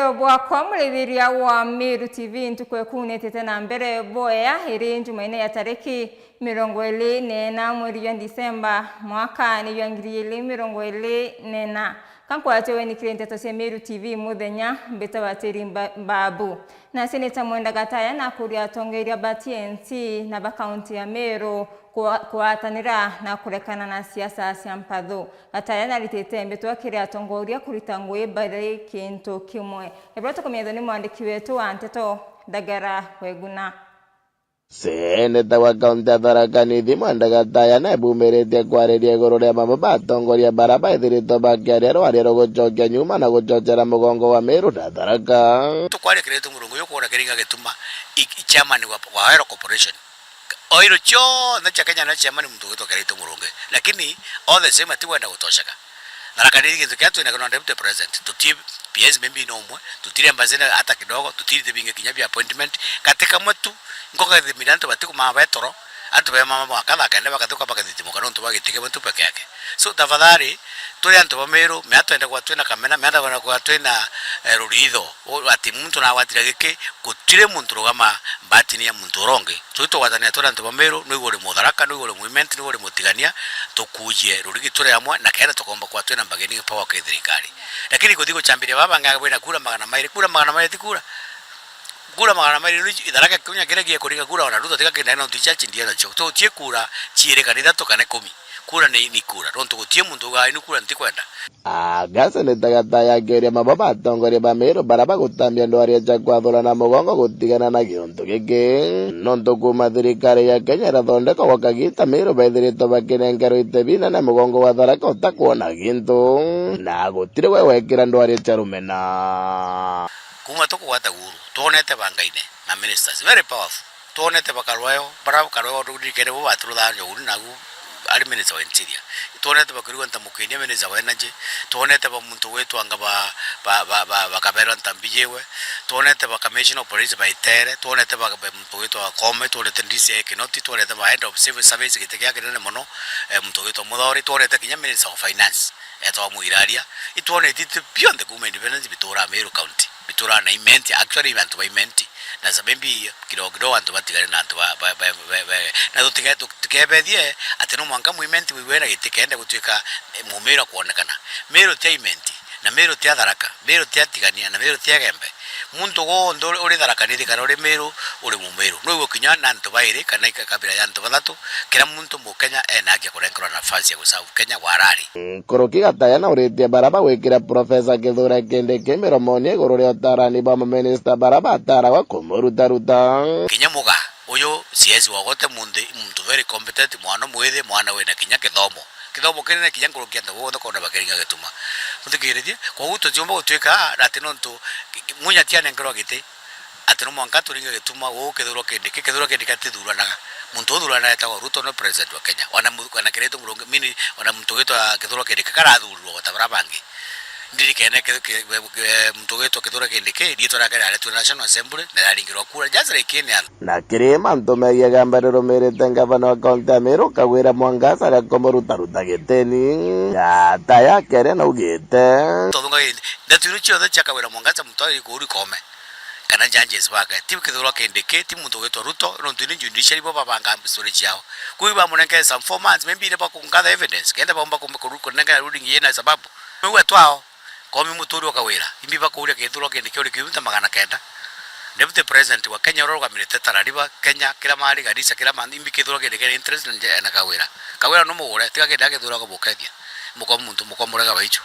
Bwiro bwakwa mureberia wa Meru TV ntukwekune na mbere boya iri Jumanne ya tariki 24 mwezi wa Disemba mwaka ni 2024 kankwache weni kirente cia Meru TV muthenya mbeta bateri babu na seneta Mwenda Gataya na kuria tongeria batiensi na bakaunti ya Meru kuatanira na kurekana na siasa cia mpatho. Gataya na litete mbetwa kiria tongoria kuritangwe bare kintu kimwe. Ebroto komedho ni mwandiki wetu wa Nteto Dagara Weguna. Seneta wa kaunti ya Tharaka Nithi Mwenda Gataya na bumerete kwareria iguru ria mambo batongoria baraba ithirito bakiaria rwario gucokia nyuma na gucocera mugongo wa Meru na Tharaka. Tukware kiretu murungu yo kuona keringa gituma chairman wa Aero Corporation oiro cho na Kenya na chairman mtu wetu kiretu murungu, lakini all the same atiwenda gutosheka Tharaka Nithi kintu kiatu ina kana deputy president tutie PS member nomwe tutire ambazena hata kidogo tutire binge kinyabia appointment katika mtu ngoka the midanto batiku mabetoro atuwe mama wakatha kende bakatuka bakatitimo kana ntu bagitike mtu peke yake. So tafadhali tuli antu ba Meru meatwenda kwa twena kamera meatwenda kwa twena ruritho ati muntu na watira gike kutire muntu rugama batini ya muntu ronge so ito watania tuli antu ba Meru no igore mutharaka no igore movement no igore mutigania tukuje rurigi tuli amwe na kenda tukomba kwa twena mbageni power kwa thirikari, lakini kuthiko chambire baba ngabwena kura magana mairi tikura kura magana mairi Tharaka kunya kiregia kuriga kura ona ruto tikakenda na utichachi ndia na choko tie kura chiere kanitha tokane 10 kura ni kura ronto gutie muntu ga inu kura ntikwenda Seneta Gataya geria mababa atongoria ba Meru baraba gutambia ndwaria jakwathura na mugongo gutigana na giontu giki nonto kuma thirikari ya Kenya rathondeka wakagita Meru baithirito bakinengero itebina na mugongo wa Tharaka utakuona gintu na gutire we wekira ndwaria charumena kuma tukwata guru tuonete bangaine na ministers very powerful tuonete bakarwayo bara karwayo rudikere bo batrudha nyo na gu ari minister wa interior tuonete bakuriwa ntamukenia minister wa energy tuonete ba muntu wetu anga ba kabera ntambijewe tuonete ba commissioner of police ba itere tuonete ba muntu wetu wa kome tuonete ndise kinoti tuonete ba head of civil service gitekia kinene mono muntu wetu muthori tuonete kinya minister of finance eto muiraria ituonete beyond the independence bitura Meru county bitura na imenti actually abantu ba imenti na sabembi kidogo antu batigare na antu na tukebedie ateno mwanka muimenti wiwera gitikenda gutwika mumera kuonekana Meru tia imenti na Meru tia Tharaka Meru tia tigania na Meru tia gembe muntu go ndo uri Tharaka Nithi kana uri Meru uri mumeru no igo kinya na antu baire kana ikakabira ya antu bathatu kila muntu mu Kenya ena akia kurenkora nafasi ya gusau Kenya warari Koroki Gataya na uritie baraba wekira Professor Kithure Kindiki miromonie iguru ria utarani ba minister baraba atarawa kumurutaruta kinya muga uyu CS wagote muntu very competent mwana mwethe mwana wena kinya kithomo kinene kinya ngurukia ndo wothe kona bakeringa gituma muthikiririe kwa guto jomba gutwika ati nontu munya tiane ngoro gite ati no mwanka turinga gituma wo Kithure Kindiki atithuranaga muntu thurana eta Ruto no president wa Kenya wana kireto murongo mini wana muntu wetu Kithure Kindiki karathurwo gotabara bangi ndiri kene muntu wetu Kithure Kindiki dito rake ale tu National Assembly na aringirwa kura jazire kene na kirima ntumegia gambariro merete ngavana wa kaunti ya Meru Kawira Mwangaza ria komurutaruta giteni Gataya kere na ugite tonga ndatiru chiothe cha Kawira Mwangaza mutari kuri kome kana janjes wake timu Kithure Kindiki timu muntu wetu Ruto no ndini judiciary bo babanga story chao kuiba munenge some 4 months maybe ne bakungatha evidence kenda bomba kunenga ruling yena sababu wewe twao komi muturi wa Kawira imbi bakuria Kithure Kindiki uri kiuta magana kenda deputy president wa Kenya ro gamirete tarariba Kenya kila mali gadisa kila mandi imbi Kithure Kindiki interest na Kawira no mugure tiga kenda Kithure ko bokedia mukomurega baicho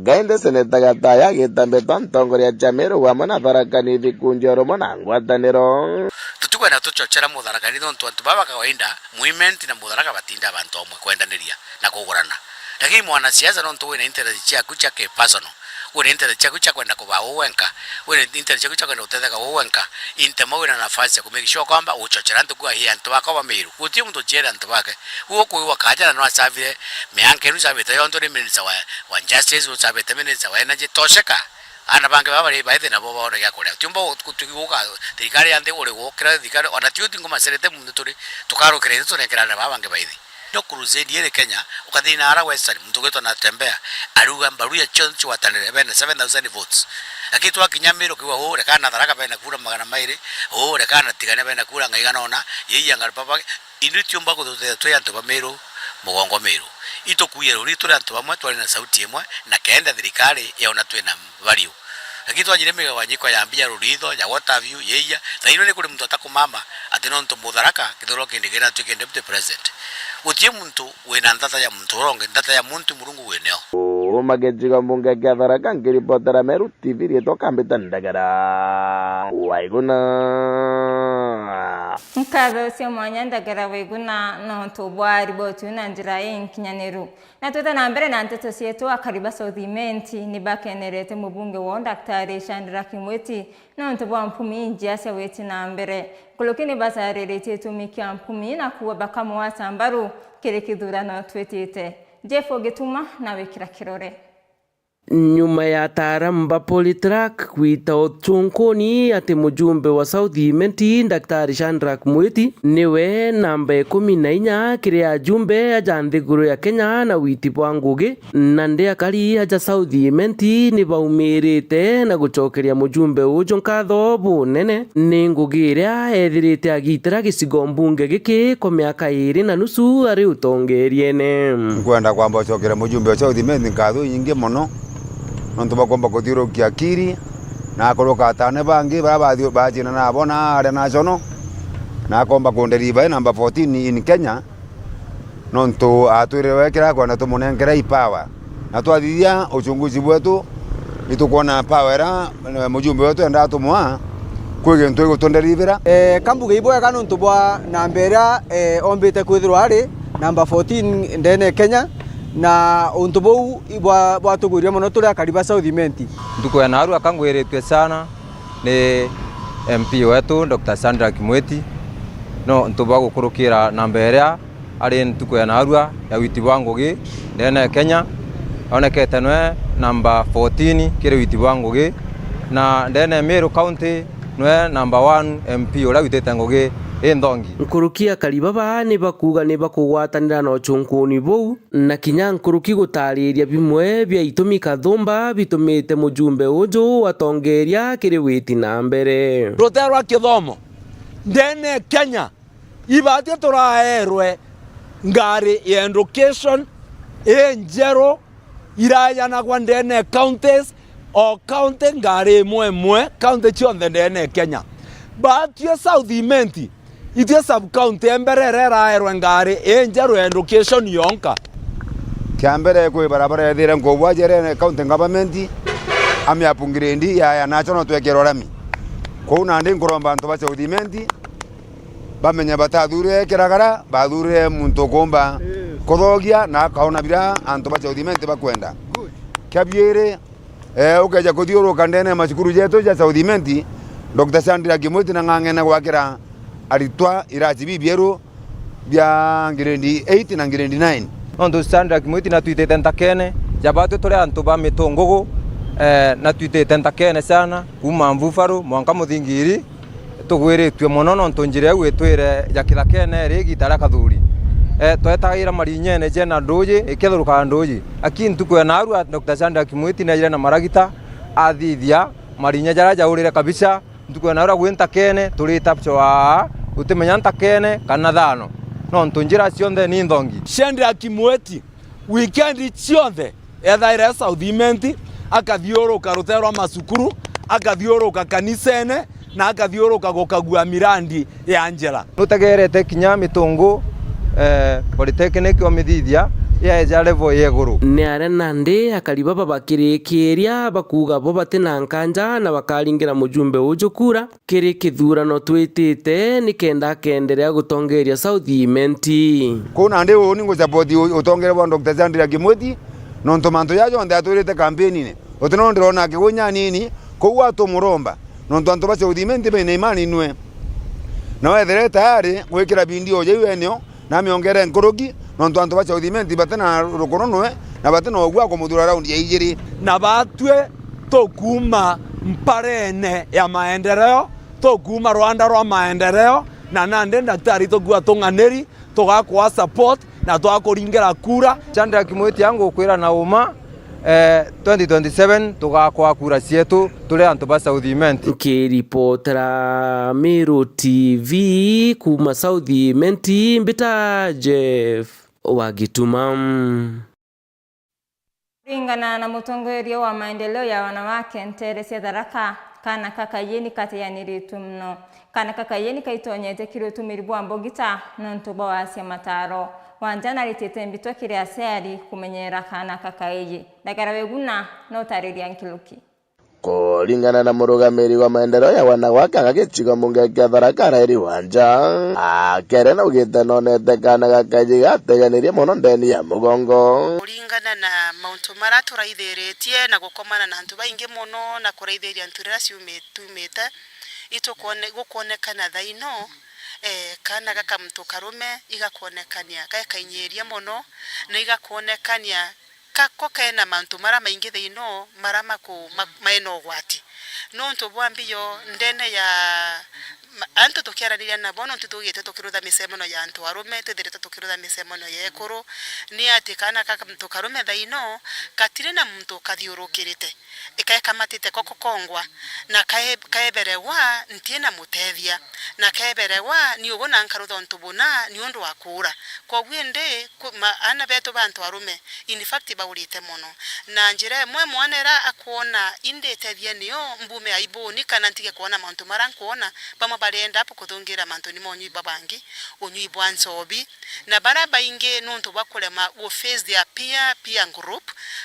gainde Seneta Gataya gitambeto ntongoria cha Meru wa mana Tharaka Nithi kunjoro mona ngwataniro tutukwenda tuchochera Tharaka Nithi ntu antu baba kawaida movement na Tharaka batinda abantu omwe kwendaniria na kugurana, lakini mwana siasa ntu wina interest ya kucha ke personal wina interest ya kucha kwenda kwa wenka wina interest ya kucha kwenda utetheka wenka intemo wina nafasi ya kumekisha kwamba uchochera ntu kwa hii antu baka wa Meru kuti mtu jera antu baka uwo kuiwa kaja na wasavile meanke nu savile yondo ni minister wa justice usavile minister wa energy tosheka ana bange baba ri baithe na boba ore yakore tumbo kutuguka thirikari ande ore gokira thirikari ona tiuti ngoma serete mundu turi tukaro credit ne kirana baba bange baithe no crusade yele Kenya ukathina ara western mtu gwetu anatembea aruga mbaruya chonchi watanire bene 7000 votes lakini twakinya Meru kiwa ho rekana Tharaka bena kura magana mairi ho rekana tigane bena kura ngaigana ona yeye ngal papa inditio mbako twe antu ba Meru mugongo Meru ito kuyero rito antu bamwe twari na sauti imwe na kenda thirikari yaona twena value lakini twajire mega wanyiko ya mbia ruritho ya water view yeye na ino ni kuri mtu atakumama ati no ntu Mutharaka kithoro kindigena twikende deputy president utie muntu wena ndata ya muntu ronge ndata ya muntu murungu weneo magejiga mbunge kya Tharaka ngiripotera Meru TV ritoka mbita ndagara Waiguna Mkabe ucio mwanya ndagara Waiguna no tubwari botu na njira y'inkinyaniro na tuta na mbere na nteto cietu akariba Southiment ni bakenerete mubunge wa Daktari Shadrack Mweti no ntubwa mpumi njia weti na mbere kulokini basarerete tumikia mpumi na kuwa bakamu wa Sambaru kile kithurano twetete Jeff Ogetuma nawe kira kirore nyuma ya Taramba Polytrack kwita otunkoni ati mujumbe wa Southiment Daktari Shadrack Mweti niwe namba 14 kire ajumbe aja nthiguru ya Kenya na witi bwa ngugi na ndi akari aja Southiment ni baumirite na gucokeria mujumbe ujo nkatho bunene ni ngugi iria ethirite agitira gicigo mbunge giki kwa miaka 2 na nusu ari utongeriene kwenda kwamba ucokera mujumbe wa Southiment nkatho nyingi muno nontu bakomba kuthirukia akiri na akoroka atane bangi babathio bajina na bona ari national na akomba kunderiva namba 14 in Kenya nontu atwire wekera kwa tumunengera ipawa na twathithia uchunguzi bwetu itukuona power mujumbe wetu enda tumwa kwige ntu gutonderivira kambuge ibo ya nontu bwa nambera ombite kwithirwa ari namba 14 ndene Kenya na untu bou bwa tuguria muno turi akariba Southiment nduko ya naru akangwiritwe sana ni MP wetu Dr. Shadrack Mweti no ntuba gukurukira namba eria ari ntuko ya naru ya witi bwa ngugi ndene Kenya onekete nwe namba 14 kire witi bwa ngugi na ndene Meru County nwe namba 1 MP ora witete ngugi endongi nkurukia karibaba ni bakuga ni bakugwatanira no chunkuni bou na kinya nkuruki gutariria bimwe bya itumi kathumba bitumite mujumbe ujo watongeria kiri witi na mbere rutero kithomo ndene Kenya ibatie turaerwe ngari ya education enjero iraya na kwa ndene counties o county ngari mwe county chonde ndene Kenya batie Southiment itie sub county emberere raerwe ngari enjero education yonka kiambere kwe barabara ethire ngobwa jere county government ami apungirendi ya national twekerorami ko nandi nkuromba ntu ba Southiment bamenya batathure kiragara bathure muntu komba kothogia na kaona bira antu ba Southiment bakwenda kabiere ukaja kuthiuruka ndene macukuru jetu ja Southiment Dr. Shadrack Mweti na ng'ang'ena gwakira aritwa irajibi bieru bya grade 8 na grade 9 nontu Shadrack Mweti na twitete ntakene jabatu turi antu ba mitongogo na twitete ntakene sana kuma mvufaru mwanka muthingiri tugwiritwe muno nontu njire gwitwire jakira kene rigi tara kathuri twetagira marinyene jena nduji ikithuruka nduji akintu kwa naru Dr. Shadrack Mweti na jira na maragita athithia marinya jara jaurire kabisa ntuko naru gwinta kene turita pchoa utemenya ntakene kana thano nontu njira cionthe ni ndongi Shadrack Mweti weekend cionthe ethaire Southiment akathiuruka rutero masukuru akathiuruka kanisene na akathiuruka gukagua mirandi ya njera nutagerete kinya mitungu polytechnic omithithia ya eja level yeguru ni arena ndi akaribaba bakirikiria bakuga bo batina nkanja na bakaringira mujumbe ujo kura kiri kithurano twitite ni kenda kenderea gutongeria Southiment kuna ndi uni ngo support utongere wa Dr. Shadrack Mweti nonto manto yajo nda aturite campaign ni utino ndirona kigunya nini ko watu muromba nonto anto ba Southiment be imani nwe na wethere tayari gwikira bindio je wenio na miongere nkorogi nonto anto ba Southiment batena rukoronwe na batena ogwa ko mudura round ya igiri na batwe tokuma mparene ya maendeleo tokuma Rwanda rwa maendeleo na nande daktari togwa tong'aneri togakwa support na twakuringera kura Shadrack Mweti yangu kwira na uma 2027 tugakwa kura cietu tuli antu ba Southiment. Kiripotera Meru TV kuma Southiment mbita Jeff Wagitumam. Kulingana na mutongoria wa maendeleo ya wanawake Nteresi Tharaka, kana kakayeni kateyaniritu mno. Kana kakayeni kaitonyete kirutumiribwa mbogita nontuba wase mataro. Wanjana litete mbitwa kiri aseari kumenyera kana kakayeji. Dagara weguna no tariria nkiluki. Kulingana na murugamiri wa maendeleo ya wanawake agagicigo munge kia Tharaka Raeli Wanja, akere na ugite nonete kana kakayeji gateganirie muno ndeni ya mugongo. Kulingana na mauntu mara turaithiretie na gukomana na antu baingi muno na kuraithiria antu rira ciumite gukonekana thaino kana gaka mtu karume igakonekania kainyeria muno na igakonekania kako kena mantu mara maingi thaino mara maeno gwati nontu bwambiyo ndene ya antu tukiaraniria na bono tutugite tukirutha misemono ya antu arume tuthirite tukirutha misemono ya ekuru ni ati kana kaka mtu karume thaino katire na mtu kathiurukirite ikaekamatite koko kongwa na kaeberewa ntiena mutethia na kaeberewa ni ubona nkarutha ntubuna ni undu wa kura kwa gwende ana beto bantu arume in fact baurite muno na njira mwe mwanera akuona inde tethia niyo mbume aibuni kana ntige kuona mantu mara kuona bama barenda apo kuthungira mantu ni monyu babangi onyu bwanzobi na baraba inge nuntu bakulema go face their peer group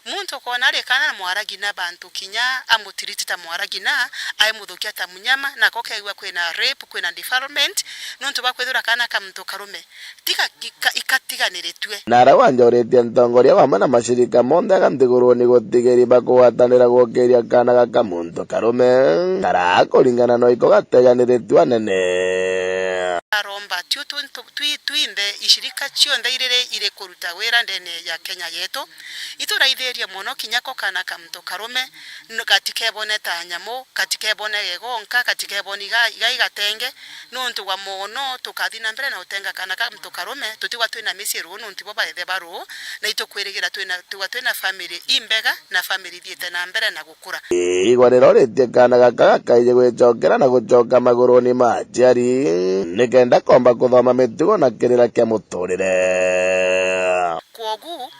muntu kona rekana mwaragi na bantu kinya amutirita mwaragi na ai muthukia ta munyama na kokeigwa kwena rape kwena defilement nuntu bakwethura kana kamtu karume tika ikatiganiritwe Nara Wanja uretie ntongoria wamwe na mashirika monde aganthigurwo ni gutigiri bakuwatanira gukiria kana gaka muntu karume kara kuringana no iko gateganiritwe nene aromba tuinde ishirika cionthe ire kuruta wira ndene ya Kenya yetu ituraithiria muno kinyako kana kamtu karume katikebone ta nyamo katikebone gegonka katikebone igatenge nuntu wa mono tukathina mbere na utenga kana kamtu karume tutigwa twina misiru nuntu bo baethe baru na itukwirigira twina family imbega na family thiete na mbere na gukura igwarira uretie kana gaka kaije gwicokera na gucoka maguruni ma jari nikenda komba kuthoma mitugo na kirira kia muturire kwogu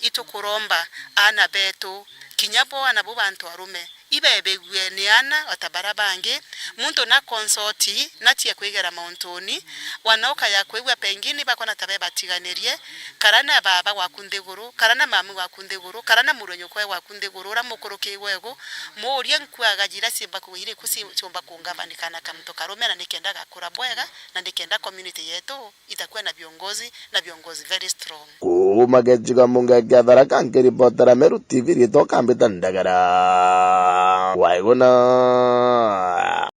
itukuromba ana betu kinyabo ana bo bantu arume ibebegwe ni ana watabarabange muntu na consorti natie kwigera mountoni wanoka ya kwegwa pengine bakona tabe batiganirie karana baba wakundeguru karana mamu wakundeguru karana muronyo kwa wakundeguru ra mukuru kigwego murie nkwagajira simba kuhire kusichomba kungavanikana kamto karume na nikenda gakura bwega na nikenda community yetu itakuwa na viongozi very strong kumagejiga munga kia Tharaka nkiripotera Meru TV ritoka mbita ndagara waiguna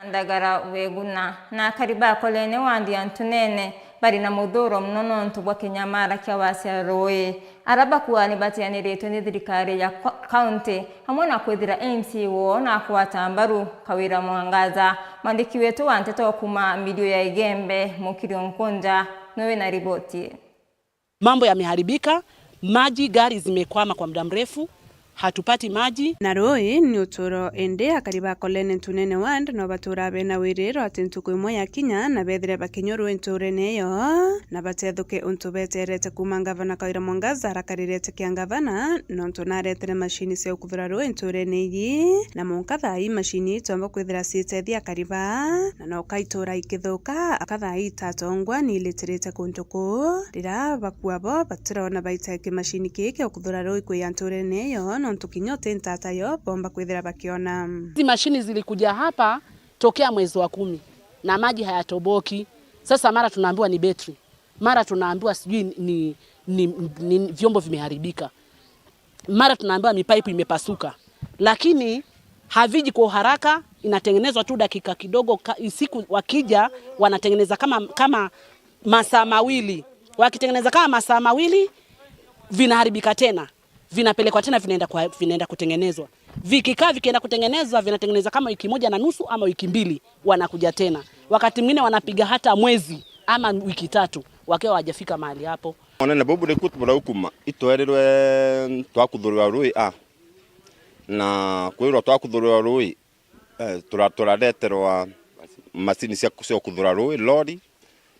ndagara weguna na kariba kolene wandi antunene bari na mudhuro mnono ntubwa kinyamara kia wasia roe araba kuani batianiretwe ni thirikari ya county hamwe na kwithira MCO na kuwatambaru kawira mwangaza mandiki wetu wa nteto kuma midio ya Igembe Mukirio Nkonja nowe na ripoti. Mambo yameharibika, maji gari zimekwama kwa muda mrefu, hatupati maji. Naroi ni uturo ende akariba kolene tunene wand no batura bena wiriro atintuko imwe ya Kinya na bethire bakinyoru enturene yo na batethuke untubeterete kuma gavana Kawira Mwangaza rakarirete kia gavana no ntunaretere mashini cia kuthura ro enturene yi na munkatha i mashini tomba kwithira citethia akariba na no kaitura ikithuka akatha itatongwa ni litirite kuntuko rira bakuabo batirona baiteke mashini kike okuthura ro ikwe enturene yo tukinyote ntata yo bomba kwithira bakiona. Hizi mashini zilikuja hapa tokea mwezi wa 10 na maji hayatoboki. Sasa mara tunaambiwa ni betri, mara tunaambiwa sijui ni vyombo vimeharibika, mara tunaambiwa mipipe imepasuka, lakini haviji kwa haraka, inatengenezwa tu dakika kidogo. Siku wakija wanatengeneza kama masaa mawili, wakitengeneza kama masaa mawili vinaharibika tena, vinapelekwa tena vinaenda kutengenezwa. Vikienda kutengenezwa vinatengeneza kama wiki 1.5 ama wiki 2 wanakuja tena. Wakati mwingine wanapiga hata mwezi ama wiki 3 wakiwa hawajafika mahali hapo. Onene bobu de kutubura ukuma itwererwe twakuthurwa rui na kwirwo twakuthurwa rui turareterwa macini cia kuthura rui lori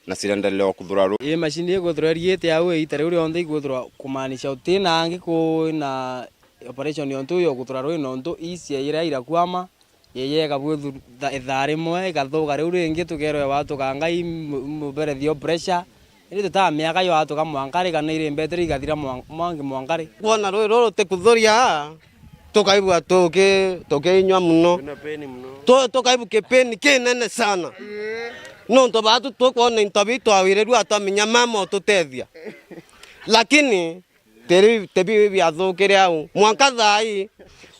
na cirendelea kuthura rui machine iguthura riete yawe itare uri onde iguthura kumanisha utina angi ko na operation yonto yo kuthura rui nonto isia ira kwama yeye kabuthu ithari mwe gathuga riu ringi tugerwe watu kangai mubere dio pressure iri tuta miaka yo watu kamwankari kana ire mbeteri gathira mwankari kuona rui roro te kuthuria tukaibwa toke inywa muno tukaibu kepeni kinene sana nonto batu tukwona intabi twawireru atamenya mama tutethia lakini tebi biathukire au mwanka thai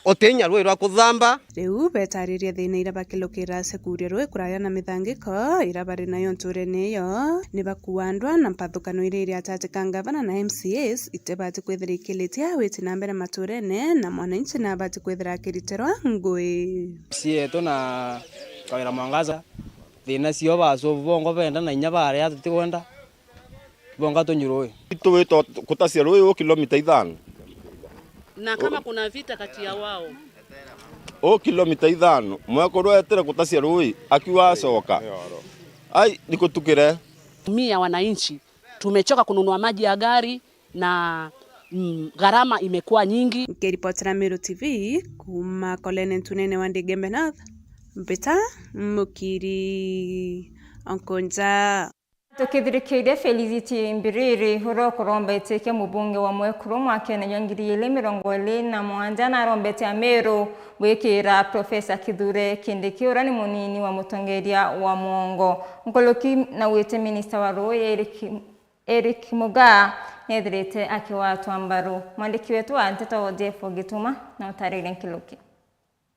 otenya rwe rwa kuthamba riu betariria thina ira bakilukira sekuria rwe kuraya na mithangiko ira bari nayo nturene yo ni bakuandwa na mpathukano ire atateka gavana na MCAs itebati kwethira ikilitia witi na mbere maturene na mwananchi na bati kwethira kiriterwa ngui sieto na kawira mwangaza thina cio baso bongo benda na inya bare atutikwenda bonga tonyuroi tuwito kutasia rui kilomita 5 na kama kuna vita kati ya wao kilomita 5 mwako rwetere kutasia rui akiwa soka ai nikutukire mia wananchi tumechoka kununua maji ya gari na gharama imekuwa nyingi. Nikiripotera Meru TV kuma Kolene Ntunene wa Ndigembe North Mbita Mukiri Onkonja tukithirikiire Felicity Mbiriri huro kurombete ke mubunge wa Mwekuru mwaka na 2027 na rombete ya Meru wekira Profesa Kithure Kindiki urani munini wa mutongeria wa Mwongo nkoloki na wete minister wa Roy Eric Mugaa nethirite akiwa twambaru mwandiki wetu wa Nteto Jeff Gituma na utarire nkiloki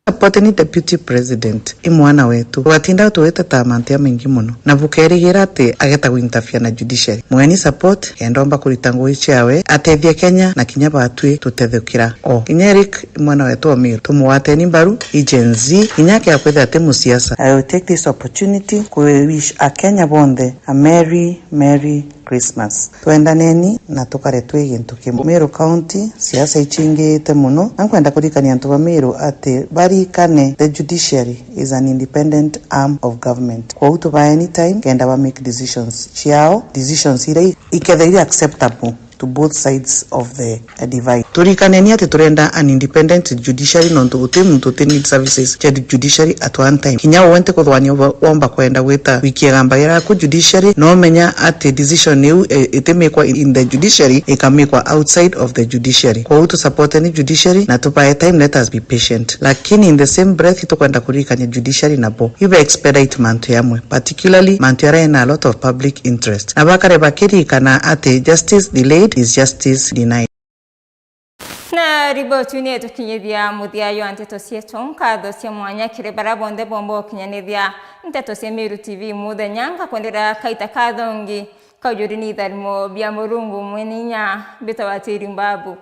Supporting deputy president imwana wetu watinda tuwete tamantia mengi muno na bukerigira ati ageta guintafia na judiciary mweni support endomba kuritango ichawe atethia Kenya na kinya batwi tutethukira kinya Eric imwana wetu Omiru tumuwateni mbaru agency inyake akwetha ati musiasa. I will take this opportunity to wish a Kenya bonde a merry Christmas. Twendaneni na tukare twegintu kimwe. Meru County siasa ichingite muno ankwenda kurikania antu ba Meru ati barikane the judiciary is an independent arm of government. Kwa utu by any time kenda ba make decisions chiao decisions ire ikethe acceptable to both sides of the divide. Turikaneni ati turenda an independent judiciary nonto gutimu need services cha judiciary at one time. Kinya wente kuthwania womba kwenda gwita wiki gamba ira ku judiciary no menya ati decision eu itemekwa in the judiciary ikamekwa outside of the judiciary. Kwa utu support any judiciary na tupae time, let us be patient. Lakini in the same breath itokwenda kurikanya judiciary nabo ibe expedite mantu yamwe, particularly mantu yara in a lot of public interest. Nabakare bakiri kana ati justice delayed is justice denied. Na riboti ni tukinyithia muthiayo Nteto cietu nkatho cia mwanya kire barabonde bombo kinyanithia Nteto cia Meru TV muthenya kwendera kaita kathongi kaujuri ni tharimo bia murungu mweninya bita watiri mbabu.